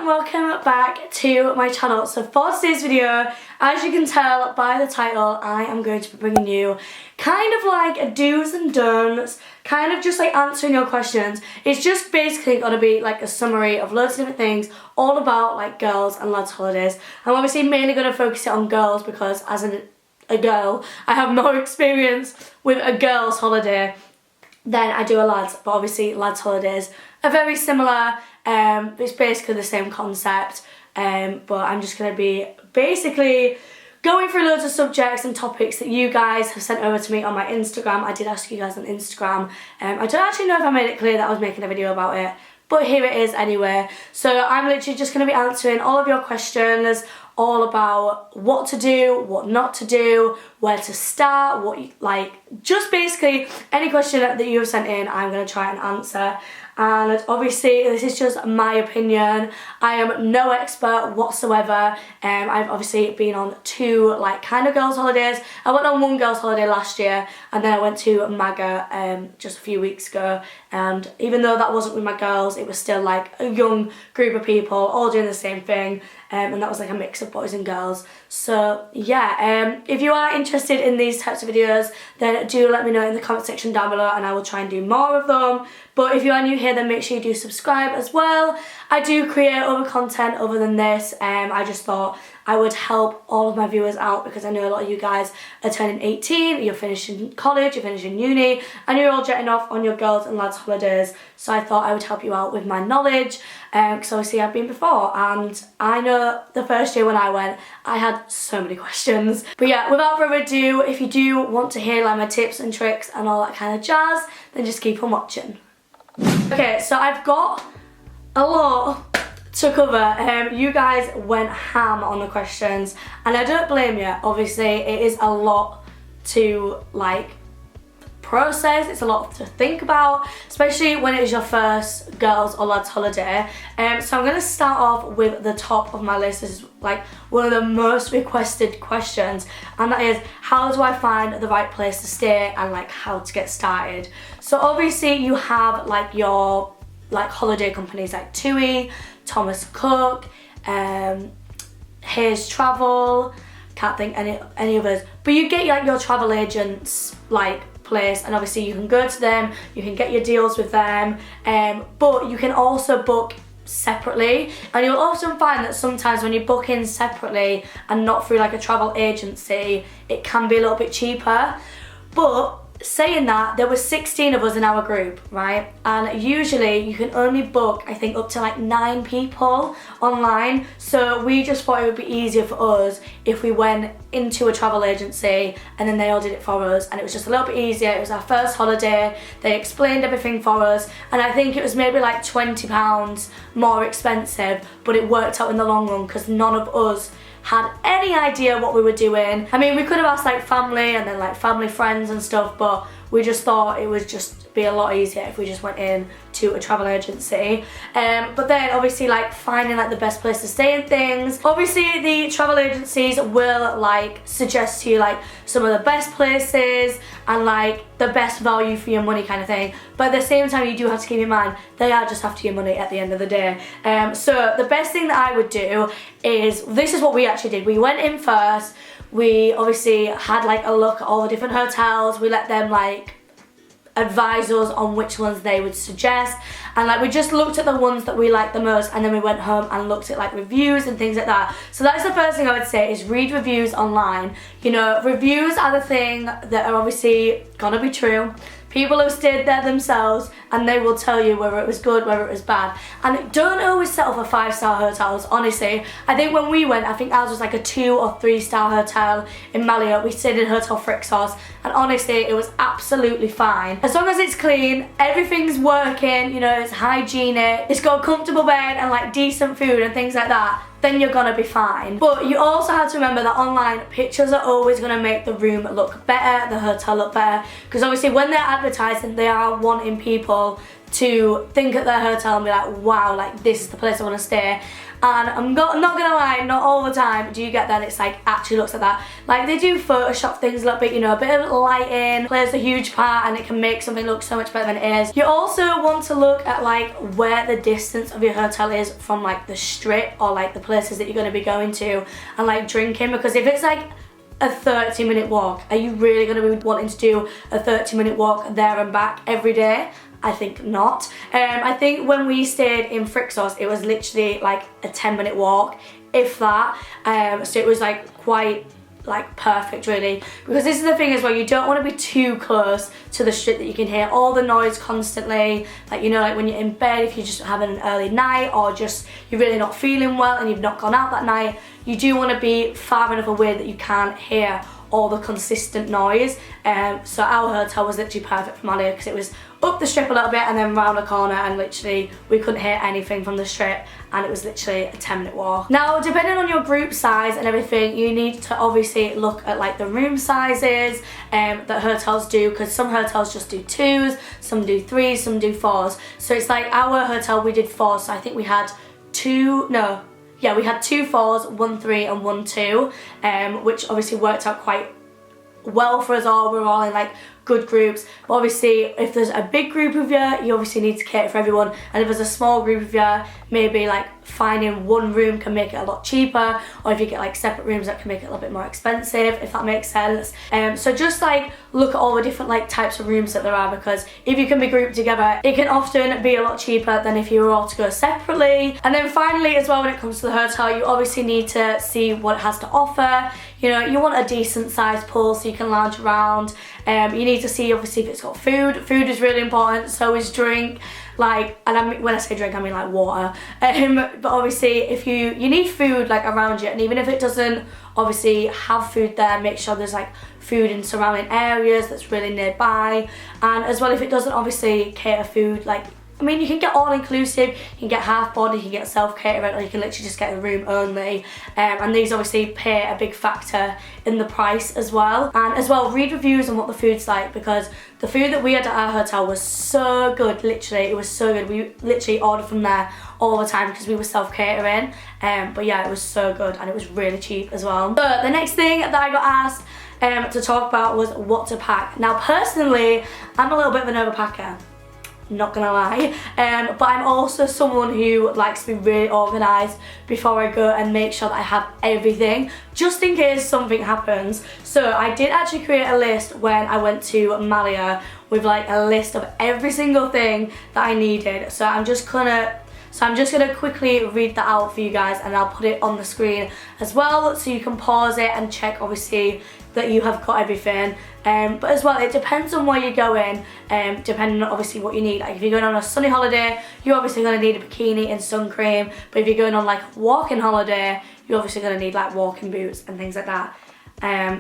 welcome back to my channel. So for today's video, as you can tell by the title, I am going to be bringing you kind of like a do's and don'ts, kind of just like answering your questions. It's just basically going to be like a summary of loads of different things all about like girls and lads holidays. I'm obviously mainly going to focus it on girls because as a girl, I have more experience with a girl's holiday than I do a lad's, but obviously lads holidays are very similar. It's basically the same concept, but I'm just going to be basically going through loads of subjects and topics that you guys have sent over to me on my Instagram. I did ask you guys on Instagram. I don't actually know if I made it clear that I was making a video about it, but here it is anyway. So I'm literally just going to be answering all of your questions, all about what to do, what not to do, where to start, what you, like, just basically any question that you have sent in, I'm going to try and answer. And obviously this is just my opinion. I am no expert whatsoever. I've obviously been on two like kind of girls holidays. I went on one girls holiday last year and then I went to MAGA just a few weeks ago, and even though that wasn't with my girls, it was still like a young group of people all doing the same thing, and that was like a mix of boys and girls. So yeah, if you are interested in these types of videos, then do let me know in the comment section down below and I will try and do more of them. But if you are new here, then make sure you do subscribe as well. I do create other content other than this. I just thought I would help all of my viewers out because I know a lot of you guys are turning 18, you're finishing college, you're finishing uni, and you're all jetting off on your girls and lads holidays. So I thought I would help you out with my knowledge, because obviously I've been before, and I know the first year when I went, I had so many questions. But yeah, without further ado, if you do want to hear like my tips and tricks and all that kind of jazz, then just keep on watching. Okay, so I've got a lot to cover. You guys went ham on the questions and I don't blame you. Obviously it is a lot to like process, it's a lot to think about, especially when it is your first girls or lads holiday. So I'm going to start off with the top of my list. This is like one of the most requested questions, and that is, how do I find the right place to stay and like how to get started? So obviously you have like your like holiday companies like TUI, Thomas Cook, Hayes Travel, can't think any others, but you get like your travel agents like place, and obviously you can go to them, you can get your deals with them, but you can also book separately, and you'll often find that sometimes when you book in separately and not through like a travel agency, it can be a little bit cheaper. But saying that, there were 16 of us in our group, right? And usually you can only book, I think, up to like 9 people online. So we just thought it would be easier for us if we went into a travel agency and then they all did it for us, and it was just a little bit easier. It was our first holiday, they explained everything for us, and I think it was maybe like £20 more expensive, but it worked out in the long run because none of us had any idea what we were doing. I mean, we could have asked like family and then like family friends and stuff, but we just thought it would just be a lot easier if we just went in to a travel agency. But then obviously like finding like the best place to stay and things. Obviously the travel agencies will like suggest to you like some of the best places and like the best value for your money kind of thing. But at the same time, you do have to keep in mind they are just after your money at the end of the day. So the best thing that I would do is, this is what we actually did. We went in first. We obviously had like a look at all the different hotels. We let them like advise us on which ones they would suggest, and like we just looked at the ones that we liked the most, and then we went home and looked at like reviews and things like that. So that's the first thing I would say, is read reviews online. You know, reviews are the thing that are obviously gonna be true. People have stayed there themselves and they will tell you whether it was good, whether it was bad. And don't always settle for 5-star hotels, honestly. I think when we went, I think ours was like a 2 or 3-star hotel in Malia. We stayed in Hotel Frixos, and honestly, it was absolutely fine. As long as it's clean, everything's working, you know, it's hygienic, it's got a comfortable bed and like decent food and things like that, then you're gonna be fine. But you also have to remember that online pictures are always gonna make the room look better, the hotel look better, because obviously when they're advertising, they are wanting people to think at their hotel and be like, wow, like this is the place I want to stay. And I'm not gonna lie, not all the time do you get that it's like actually looks like that. Like they do Photoshop things a little bit, you know, a bit of lighting plays a huge part and it can make something look so much better than it is. You also want to look at like where the distance of your hotel is from like the strip or like the places that you're going to be going to and like drinking, because if it's like a 30-minute walk, are you really going to be wanting to do a 30-minute walk there and back every day? I think not. I think when we stayed in Frixos, it was literally like a 10-minute walk, if that. So it was like quite like perfect really, because this is the thing as well, you don't want to be too close to the strip that you can hear all the noise constantly, like you know, like when you're in bed, if you're just having an early night or just you're really not feeling well and you've not gone out that night, you do want to be far enough away that you can't hear all the consistent noise. So our hotel was literally perfect for Malia because it was up the strip a little bit and then round the corner, and literally we couldn't hear anything from the strip, and it was literally a 10-minute walk. Now, depending on your group size and everything, you need to obviously look at like the room sizes that hotels do, because some hotels just do 2s, some do 3s, some do 4s. So it's like our hotel, we did 4, so I think we had we had 2 4s, 1 3 and 1 2, which obviously worked out quite well for us all. We were all in like good groups, but obviously if there's a big group of you obviously need to cater for everyone, and if there's a small group of you, maybe like finding one room can make it a lot cheaper, or if you get like separate rooms that can make it a little bit more expensive, if that makes sense. So just like look at all the different like types of rooms that there are, because if you can be grouped together, it can often be a lot cheaper than if you were all to go separately. And then finally as well, when it comes to the hotel, you obviously need to see what it has to offer. You know, you want a decent sized pool so you can lounge around. You need to see obviously if it's got food. Food is really important, so is drink. Like, and I mean, when I say drink, I mean like water. But obviously if you need food like around you, and even if it doesn't obviously have food there, make sure there's like food in surrounding areas that's really nearby. And as well, if it doesn't obviously cater food, like, I mean, you can get all-inclusive, you can get half-board, you can get self-catering, or you can literally just get a room only. And these obviously play a big factor in the price as well. And as well, read reviews on what the food's like, because the food that we had at our hotel was so good, literally, it was so good. We literally ordered from there all the time because we were self-catering. But yeah, it was so good, and it was really cheap as well. But the next thing that I got asked to talk about was what to pack. Now, personally, I'm a little bit of an overpacker. Not gonna lie, but I'm also someone who likes to be really organised before I go and make sure that I have everything just in case something happens. So I did actually create a list when I went to Malia with like a list of every single thing that I needed. So I'm just gonna quickly read that out for you guys, and I'll put it on the screen as well so you can pause it and check obviously that you have got everything. But as well, it depends on where you're going, depending on obviously what you need. Like if you're going on a sunny holiday, you're obviously going to need a bikini and sun cream, but if you're going on like a walking holiday, you're obviously going to need like walking boots and things like that.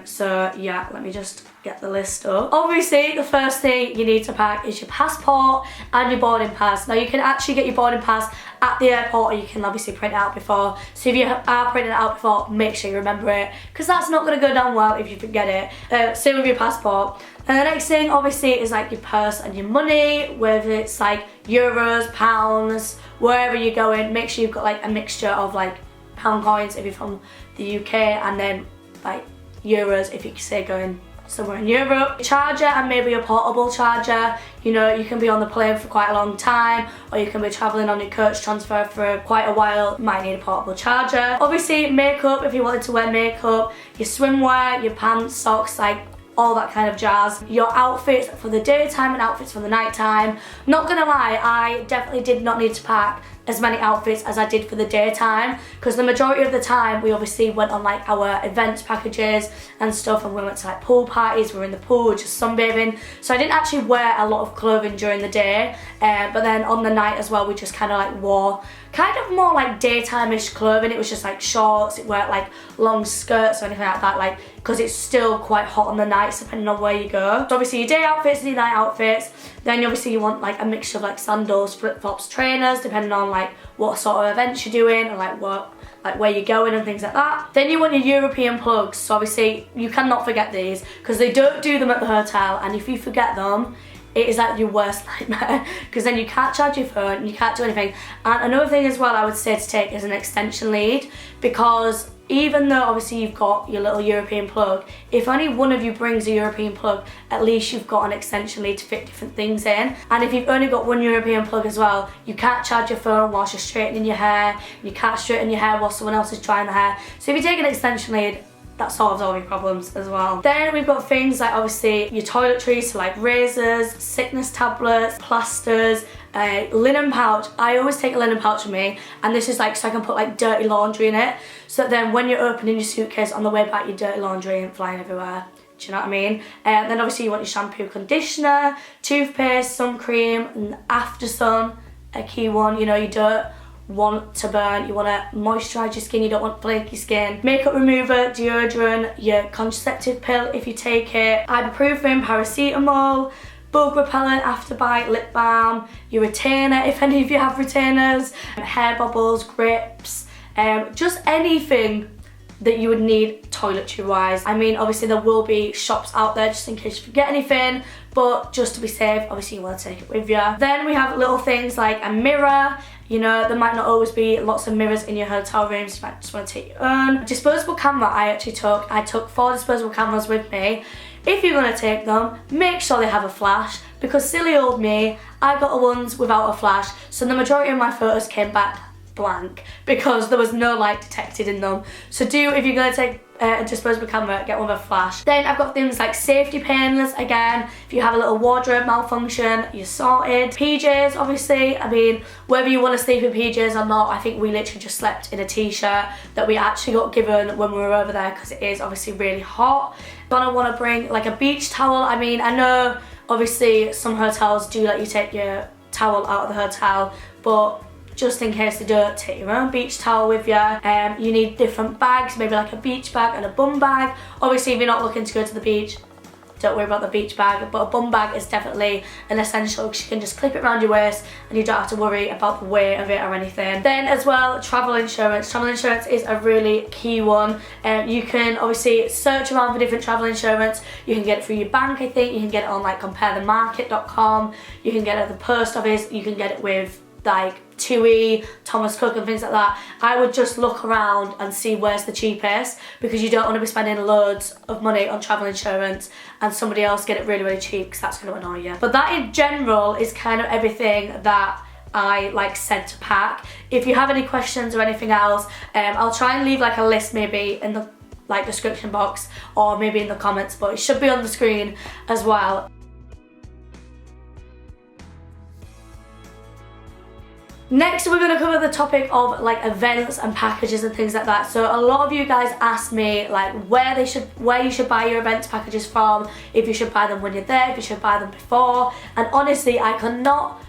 So yeah, let me just get the list up. Obviously, the first thing you need to pack is your passport and your boarding pass. Now you can actually get your boarding pass at the airport, or you can obviously print it out before. So if you are printing it out before, make sure you remember it, because that's not going to go down well if you forget it. Same with your passport. And the next thing obviously is like your purse and your money, whether it's like euros, pounds, wherever you're going, make sure you've got like a mixture of like pound coins if you're from the UK, and then like euros if you say going somewhere in Europe. Charger, and maybe a portable charger. You know, you can be on the plane for quite a long time, or you can be travelling on your coach transfer for quite a while, might need a portable charger. Obviously makeup, if you wanted to wear makeup, your swimwear, your pants, socks, like all that kind of jazz. Your outfits for the daytime and outfits for the nighttime. Not gonna lie, I definitely did not need to pack as many outfits as I did for the daytime, because the majority of the time we obviously went on like our events packages and stuff, and we went to like pool parties, we were in the pool just sunbathing, so I didn't actually wear a lot of clothing during the day, but then on the night as well we just kind of like wore kind of more like daytime-ish clothing. It was just like shorts, it weren't like long skirts or anything like that, like because it's still quite hot on the nights depending on where you go. So obviously your day outfits and your night outfits, then obviously you want like a mixture of like sandals, flip-flops, trainers, depending on like what sort of events you're doing and like what, like where you're going and things like that. Then you want your European plugs, so obviously you cannot forget these because they don't do them at the hotel, and if you forget them, it is like your worst nightmare because then you can't charge your phone, you can't do anything. And another thing as well I would say to take is an extension lead, because even though obviously you've got your little European plug, if only one of you brings a European plug, at least you've got an extension lead to fit different things in. And if you've only got one European plug as well, you can't charge your phone whilst you're straightening your hair, and you can't straighten your hair while someone else is drying the hair. So if you take an extension lead, that solves all your problems as well. Then we've got things like obviously your toiletries, so like razors, sickness tablets, plasters, linen pouch. I always take a linen pouch with me, and this is like so I can put like dirty laundry in it, so that then when you're opening your suitcase on the way back, your dirty laundry ain't flying everywhere. Do you know what I mean? Then obviously you want your shampoo, conditioner, toothpaste, sun cream, and after sun, a key one. You know, you don't want to burn, you want to moisturise your skin, you don't want flaky skin. Makeup remover, deodorant, your contraceptive pill if you take it, ibuprofen, paracetamol, bug repellent, afterbite, lip balm, your retainer if any of you have retainers, hair bubbles, grips, just anything that you would need toiletry wise. I mean, obviously there will be shops out there just in case you forget anything, but just to be safe, obviously you want to take it with you. Then we have little things like a mirror. You know, there might not always be lots of mirrors in your hotel rooms, you might just want to take your own. Disposable camera I took 4 disposable cameras with me. If you're going to take them, make sure they have a flash, because silly old me, I got the ones without a flash, so the majority of my photos came back blank because there was no light detected in them. So if you're going to take a disposable camera, get one with a flash. Then I've got things like safety pins. Again, if you have a little wardrobe malfunction, you're sorted. PJs, obviously, I mean, whether you want to sleep in PJs or not, I think we literally just slept in a t-shirt that we actually got given when we were over there because it is obviously really hot. Gonna want to bring like a beach towel. I mean, I know obviously some hotels do let you take your towel out of the hotel, but just in case they don't, take your own beach towel with you. You need different bags, maybe like a beach bag and a bum bag. Obviously, if you're not looking to go to the beach, don't worry about the beach bag, but a bum bag is definitely an essential because you can just clip it around your waist and you don't have to worry about the weight of it or anything. Then as well, travel insurance. Travel insurance is a really key one. You can obviously search around for different travel insurance. You can get it through your bank, I think. You can get it on like comparethemarket.com. You can get it at the post office. You can get it with like TUI, Thomas Cook and things like that. I would just look around and see where's the cheapest, because you don't want to be spending loads of money on travel insurance and somebody else get it really, really cheap, because that's going to annoy you. But that in general is kind of everything that I like said to pack. If you have any questions or anything else, I'll try and leave like a list maybe in the like description box or maybe in the comments, but it should be on the screen as well. Next, we're going to cover the topic of like events and packages and things like that. So a lot of you guys asked me like where you should buy your events packages from, if you should buy them when you're there, if you should buy them before. And honestly, I cannot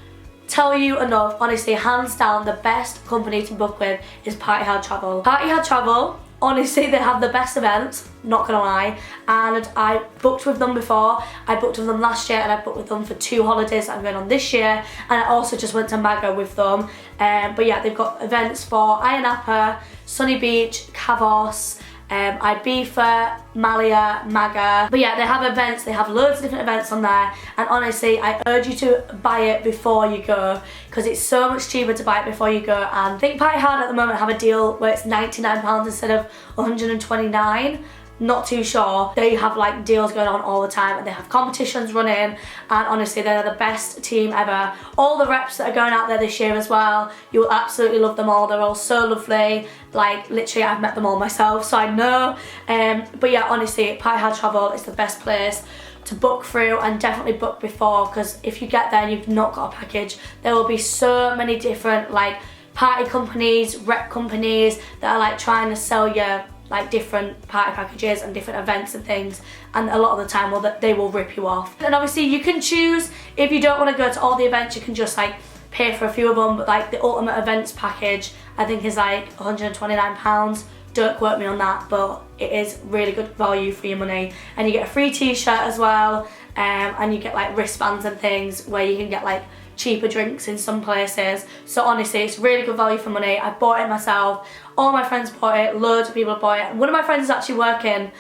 tell you enough, honestly, hands down, the best company to book with is Party Hard Travel. Party Hard Travel, honestly, they have the best events, not gonna lie, and I booked with them before. I booked with them last year and I booked with them for 2 holidays that I'm going on this year, and I also just went to Maga with them. But yeah, they've got events for Ayia Napa, Sunny Beach, Cavos, Ibiza, Malia, Maga. But yeah, they have events, they have loads of different events on there, and honestly I urge you to buy it before you go, because it's so much cheaper to buy it before you go. And I think Party Hard at the moment have a deal where it's £99 instead of £129. Not too sure. They have like deals going on all the time, and they have competitions running, and honestly they're the best team ever. All the reps that are going out there this year as well, you will absolutely love them all. They're all so lovely, like literally I've met them all myself, so I know. But yeah, honestly, Party Hard Travel is the best place to book through, and definitely book before, because if you get there and you've not got a package, there will be so many different like party companies, rep companies that are like trying to sell you like different party packages and different events and things, and a lot of the time they will rip you off. And obviously you can choose, if you don't want to go to all the events, you can just like pay for a few of them, but like the ultimate events package I think is like £129. Don't quote me on that, but it is really good value for your money, and you get a free t-shirt as well, and you get like wristbands and things where you can get like cheaper drinks in some places. So honestly, it's really good value for money. I bought it myself, all my friends bought it, loads of people have bought it. One of my friends is actually working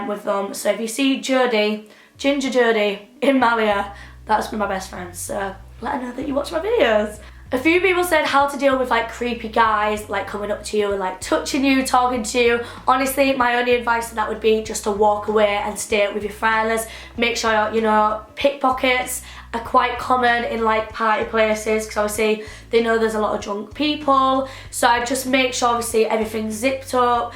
with them, so if you see Jodie, Ginger Jodie in Malia, that's been my best friend, so let her know that you watch my videos. A few people said how to deal with like creepy guys like coming up to you and like touching you, talking to you. Honestly, my only advice to that would be just to walk away and stay with your friends. Make sure, you know, pickpockets are quite common in like party places because obviously they know there's a lot of drunk people. So I just make sure obviously everything's zipped up,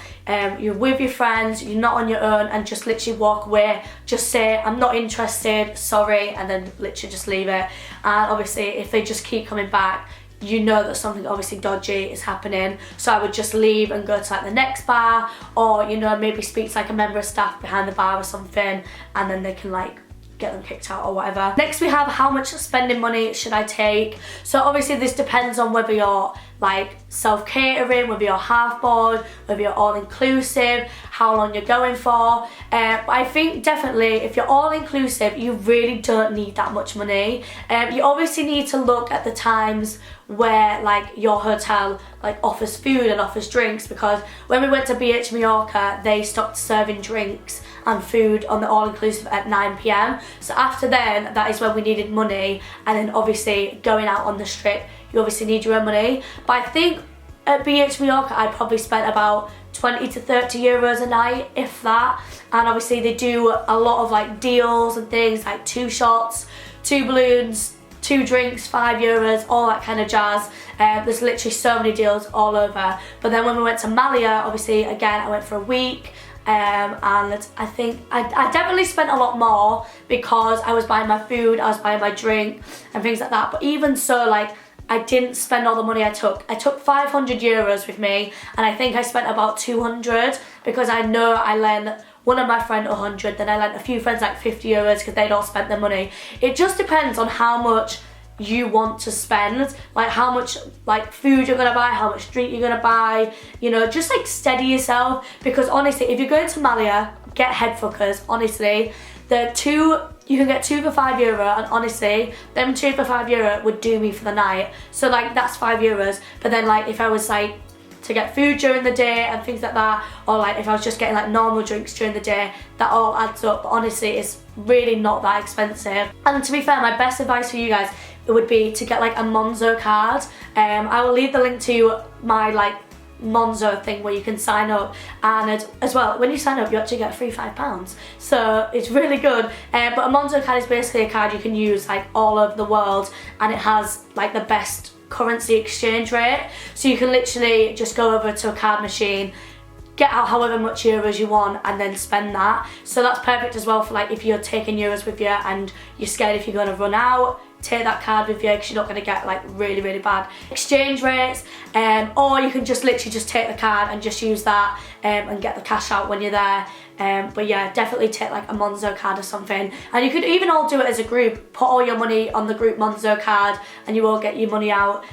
you're with your friends, you're not on your own, and just literally walk away. Just say, I'm not interested, sorry, and then literally just leave it. And obviously if they just keep coming back, you know that something obviously dodgy is happening. So I would just leave and go to like the next bar, or you know, maybe speak to like a member of staff behind the bar or something, and then they can like get them kicked out or whatever. Next we have how much spending money should I take. So obviously this depends on whether you're like self-catering, whether you're half board, whether you're all-inclusive, how long you're going for. But I think definitely if you're all-inclusive, you really don't need that much money. You obviously need to look at the times where like your hotel like offers food and offers drinks, because when we went to BH Mallorca, they stopped serving drinks and food on the all-inclusive at 9 PM. So after then, that is when we needed money, and then obviously going out on the strip, you obviously need your own money. But I think at BH Mallorca, I probably spent about 20 to 30 euros a night, if that. And obviously they do a lot of like deals and things, like 2 shots, 2 balloons, 2 drinks, 5 euros, all that kind of jazz. There's literally so many deals all over. But then when we went to Malia, obviously again, I went for a week. And I think I definitely spent a lot more because I was buying my food, I was buying my drink and things like that. But even so, like, I didn't spend all the money I took. I took 500 euros with me, and I think I spent about 200 because I know I lent one of my friends 100, then I lent a few friends like 50 euros because they'd all spent their money. It just depends on how much you want to spend, like how much like food you're gonna buy, how much drink you're gonna buy, you know, just like steady yourself. Because honestly, if you're going to Malia, get headfuckers. Honestly, you can get 2 for 5 euro, and honestly, them 2 for 5 euro would do me for the night. So like that's 5 euros. But then like if I was like to get food during the day and things like that, or like if I was just getting like normal drinks during the day, that all adds up. But honestly, it's really not that expensive. And to be fair, my best advice for you guys, it would be to get like a Monzo card. I will leave the link to my like Monzo thing where you can sign up, and as well, when you sign up you actually get a free £5, so it's really good. But a Monzo card is basically a card you can use like all over the world, and it has like the best currency exchange rate, so you can literally just go over to a card machine, get out however much euros you want, and then spend that. So that's perfect as well for like if you're taking euros with you and you're scared if you're going to run out, take that card with you because you're not going to get like really bad exchange rates. Or you can just literally just take the card and just use that and get the cash out when you're there. But yeah, definitely take like a Monzo card or something, and you could even all do it as a group. Put all your money on the group Monzo card and you all get your money out.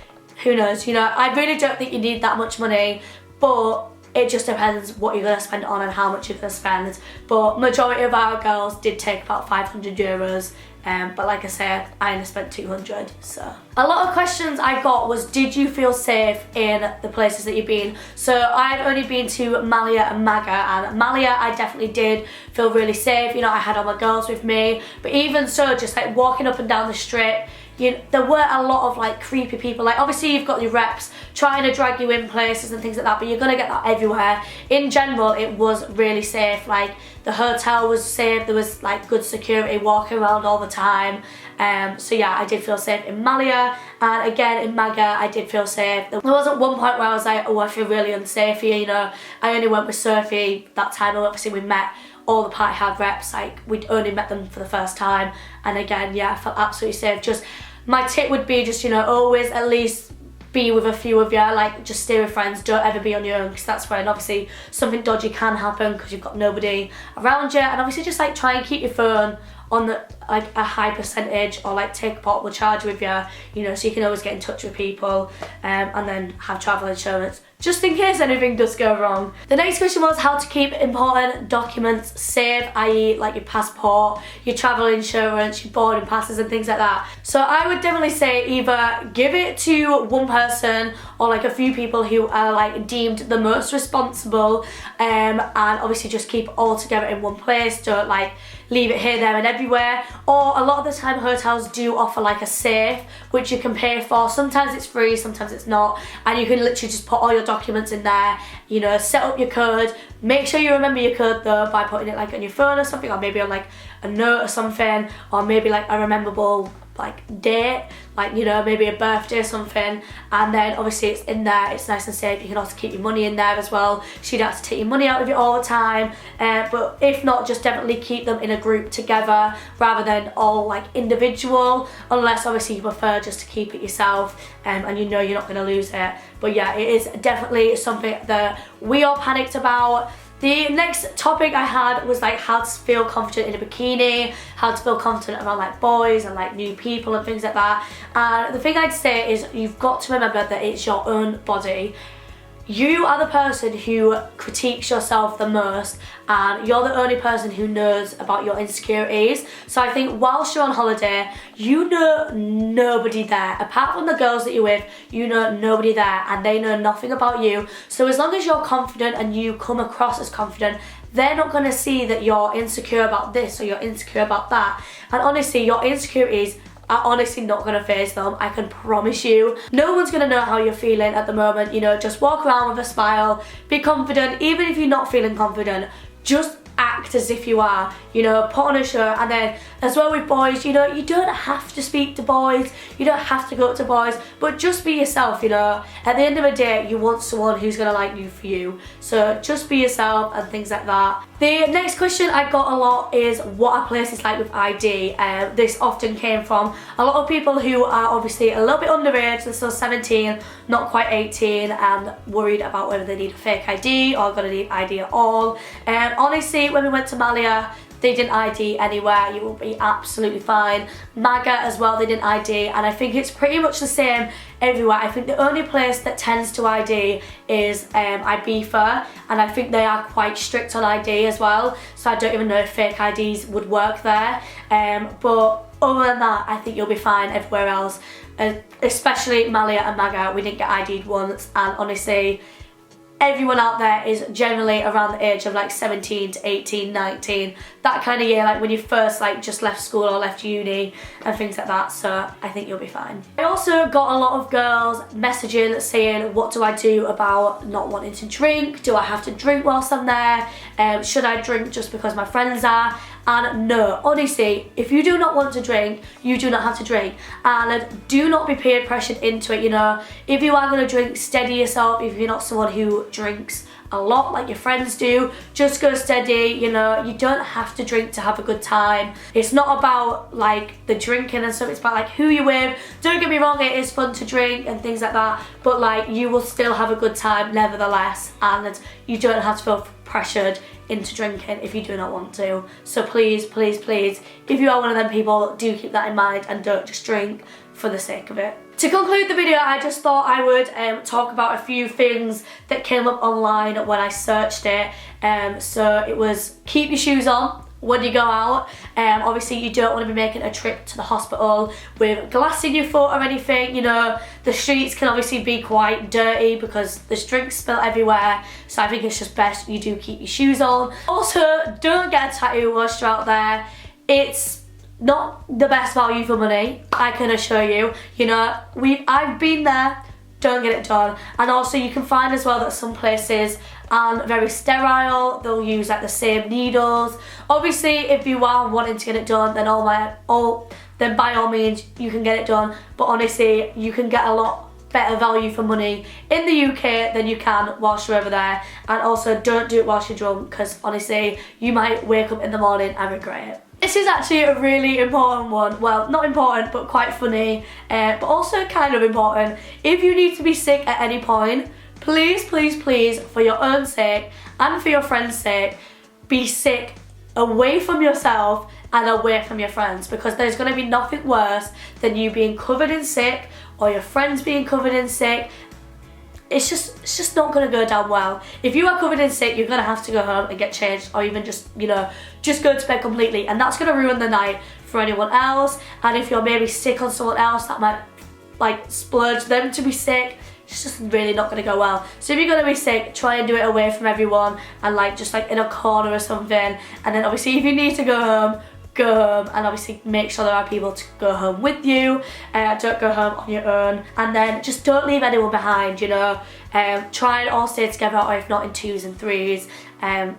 Who knows, you know, I really don't think you need that much money, but it just depends what you're going to spend it on and how much you're going to spend. But majority of our girls did take about 500 euros. But like I said, I only spent 200, so. A lot of questions I got was, did you feel safe in the places that you've been? So I've only been to Malia and Maga, and Malia I definitely did feel really safe. You know, I had all my girls with me, but even so, just like walking up and down the strip, there were a lot of like creepy people. Like obviously you've got your reps trying to drag you in places and things like that, but you're gonna get that everywhere. In general, it was really safe. Like the hotel was safe, there was like good security walking around all the time. So yeah, I did feel safe in Malia, and again in Maga I did feel safe. There wasn't one point where I was like, oh, I feel really unsafe here, you know. I only went with Sophie that time, and obviously we met all the party hard reps, like we'd only met them for the first time, and again, yeah, I felt absolutely safe. Just my tip would be just, you know, always at least be with a few of you, like just stay with friends, don't ever be on your own, because that's when obviously something dodgy can happen because you've got nobody around you. And obviously just like try and keep your phone on the like a high percentage, or like take a portable charger with you, you know, so you can always get in touch with people, and then have travel insurance just in case anything does go wrong. The next question was how to keep important documents safe, i.e. like your passport, your travel insurance, your boarding passes and things like that. So I would definitely say either give it to one person or like a few people who are like deemed the most responsible, and obviously just keep it all together in one place. Don't like leave it here, there and everywhere. or a lot of the time hotels do offer like a safe which you can pay for. Sometimes it's free, sometimes it's not, and you can literally just put all your documents in there, you know, set up your code. Make sure you remember your code though by putting it like on your phone or something, or maybe on like a note or something, or maybe like a rememberable like date, like, you know, maybe a birthday or something, and then obviously it's in there, it's nice and safe. You can also keep your money in there as well, so you don't have to take your money out of it all the time, but if not, just definitely keep them in a group together rather than all like individual, unless obviously you prefer just to keep it yourself, and you know you're not going to lose it. But yeah, it is definitely something that we all panicked about. The next topic I had was like how to feel confident in a bikini, how to feel confident around like boys and like new people and things like that. And the thing I'd say is you've got to remember that it's your own body. You are the person who critiques yourself the most, and you're the only person who knows about your insecurities. So I think whilst you're on holiday, you know nobody there. Apart from the girls that you're with, you know nobody there, and they know nothing about you. So as long as you're confident and you come across as confident, they're not going to see that you're insecure about this or you're insecure about that. And honestly, your insecurities are honestly not going to faze them, I can promise you. No one's going to know how you're feeling at the moment, you know, just walk around with a smile, be confident. Even if you're not feeling confident, just act as if you are, you know, put on a show. And then as well with boys, you know, you don't have to speak to boys, you don't have to go up to boys, but just be yourself, you know. At the end of the day, you want someone who's going to like you for you, so just be yourself and things like that. The next question I got a lot is what are places like with ID? This often came from a lot of people who are obviously a little bit underage, they're still 17, not quite 18, and worried about whether they need a fake ID or going to need ID at all. Honestly, when we went to Malia, they didn't ID anywhere, you will be absolutely fine. Maga as well, they didn't ID, and I think it's pretty much the same everywhere. I think the only place that tends to ID is Ibiza, and I think they are quite strict on ID as well, so I don't even know if fake IDs would work there. But other than that, I think you'll be fine everywhere else, especially Malia and Maga. We didn't get ID'd once, and honestly, everyone out there is generally around the age of like 17 to 18, 19, that kind of year, like when you first like just left school or left uni and things like that, so I think you'll be fine. I also got a lot of girls messaging saying, what do I do about not wanting to drink? Do I have to drink whilst I'm there? Should I drink just because my friends are? And no, honestly, if you do not want to drink, you do not have to drink. And do not be peer pressured into it, you know. If you are going to drink, steady yourself. If you're not someone who drinks a lot like your friends do, just go steady, you know. You don't have to drink to have a good time. It's not about like the drinking and stuff, it's about like who you're with. Don't get me wrong, it is fun to drink and things like that, but like you will still have a good time nevertheless, and you don't have to feel pressured into drinking if you do not want to. So please, please, please, if you are one of them people, do keep that in mind and don't just drink for the sake of it. To conclude the video, I just thought I would talk about a few things that came up online when I searched it. So it was keep your shoes on when you go out. Obviously you don't want to be making a trip to the hospital with glass in your foot or anything, you know. The streets can obviously be quite dirty because there's drinks spilled everywhere, so I think it's just best you do keep your shoes on. Also, don't get a tattoo whilst you're out there. It's not the best value for money, I can assure you. You know, I've been there, don't get it done. And also you can find as well that some places aren't very sterile, they'll use like the same needles. Obviously if you are wanting to get it done, then then by all means you can get it done, but honestly you can get a lot better value for money in the UK than you can whilst you're over there. And also don't do it whilst you're drunk, because honestly you might wake up in the morning and regret it. This is actually a really important one. Well, not important, but quite funny, but also kind of important. If you need to be sick at any point, please, please, please, for your own sake and for your friends' sake, be sick away from yourself and away from your friends, because there's going to be nothing worse than you being covered in sick or your friends being covered in sick. It's just not going to go down well. If you are covered in sick, you're going to have to go home and get changed, or even just, you know, just go to bed completely, and that's going to ruin the night for anyone else. And if you're maybe sick on someone else, that might like splurge them to be sick. It's just really not going to go well. So if you're going to be sick, try and do it away from everyone, and like just like in a corner or something. And then obviously if you need to go home, go home, and obviously make sure there are people to go home with you. Don't go home on your own, and then just don't leave anyone behind, you know. Try and all stay together, or if not in 2s and 3s,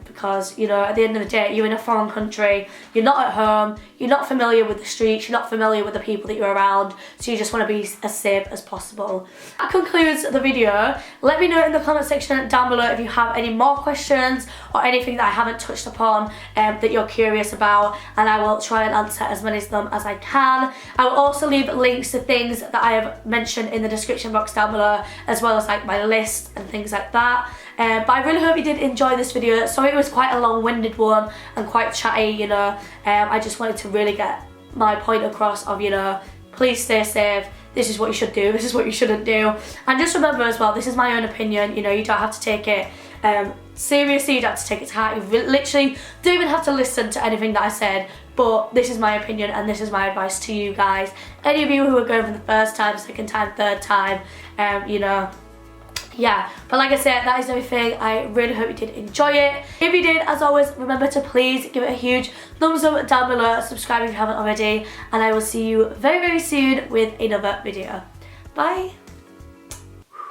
because, you know, at the end of the day, you're in a foreign country, you're not at home, you're not familiar with the streets, you're not familiar with the people that you're around, so you just want to be as safe as possible. That concludes the video. Let me know in the comment section down below if you have any more questions or anything that I haven't touched upon that you're curious about, and I will try and answer as many of them as I can. I will also leave links to things that I have mentioned in the description box down below, as well as like my list and things like that. But I really hope you did enjoy this video. Sorry it was quite a long-winded one and quite chatty, you know. I just wanted to really get my point across of, you know, please stay safe. This is what you should do, this is what you shouldn't do. And just remember as well, this is my own opinion, you know, you don't have to take it seriously, you don't have to take it to heart. You literally don't even have to listen to anything that I said, but this is my opinion and this is my advice to you guys. Any of you who are going for the first time, second time, third time, you know, yeah. But like I said, that is everything. I really hope you did enjoy it. If you did, as always, remember to please give it a huge thumbs up down below, subscribe if you haven't already, and I will see you very, very soon with another video. Bye.